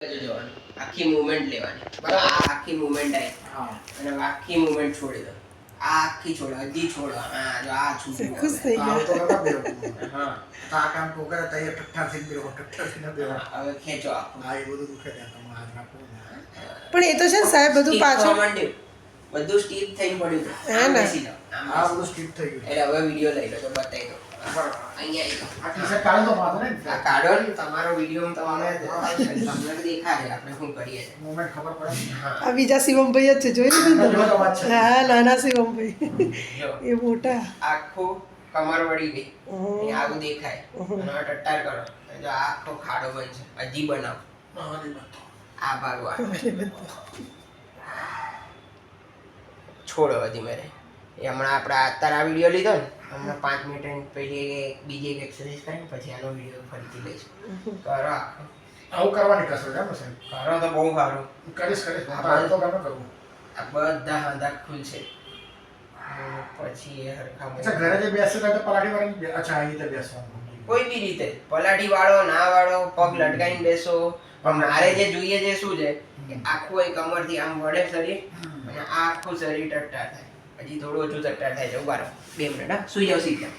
જોવાનું આખી મૂવમેન્ટ લેવાની બરાબર આ આખી મૂવમેન્ટ આવી અને આખી મૂવમેન્ટ છોડી દો આ આખી છોડો હજી છોડો આ જો આ છૂટી ખુશ થઈ હા ગયા આ કામ તો કરે તઈ ઠઠ્ઠા થઈ ગયો ઠઠ્ઠા થઈ ગયો હવે ખેંચો આખું આ એ બધું દુખે છે તમે હાથ રાખો પણ એ તો છે ને સાહેબ બધું પાછળ બધું સ્ટીપ થઈને પડ્યું છે હે ને? આ બધું સ્કીપ થઈ ગયું એટલે હવે વિડિયો લઈ લો તો બતાવી દો બરાબર અહીંયા આ ટી-શર્ટ કાઢી દો વાંધો નહીં આ કાઢો ને તમારો વિડિયો તમને દેખાડે આપણે શું કરીએ છીએ મોમેન્ટ ખબર પડે હા આ બીજા શિવમભાઈ જ છે જોઈ લીધું જો તો વાત તમે છે. હા નાના શિવમભાઈ જો એ મોટા આખું કમર વળી ગઈ હમ. અહીંયા આવું દેખાય અને હવે ટટ્ટાર કરો જો આ આખો ખાડો બનશે હજી બનાવો આ ભાગ છોડો હજી મેરે એ હમણાં આપણે અત્યારે આ વિડીયો લીધો ને હમણાં 5 મિનિટ પહેલી બીજી એક એક્સરસાઇઝ કરીને પછી આનો વિડીયો ફરીથી લઈશું કરો આખો આવું કરવાની કસરત એમ છે કરો તો બહુ સારું કરીશ આ તો ગમે કરું આ બધા હાંધા ખુલશે પછી એ હરખા અચ્છા ઘરે જે બેસે તો પલાઠી વાળી અચ્છા આ રીતે બેસવાનું કોઈ બી રીતે પલાઠી વાળો ના વાળો પગ લટકાઈને બેસો પણ મારે જે જોઈએ છે શું છે કે આખું એ કમરથી આમ વળે શરીર અને આ આખું શરીર ટટ્ટાર થાય હજી થોડું ઓછું ટટ્ટાર થાય છે ઉભા રહો 2 મિનિટ હા સુઈ જાવ સીધા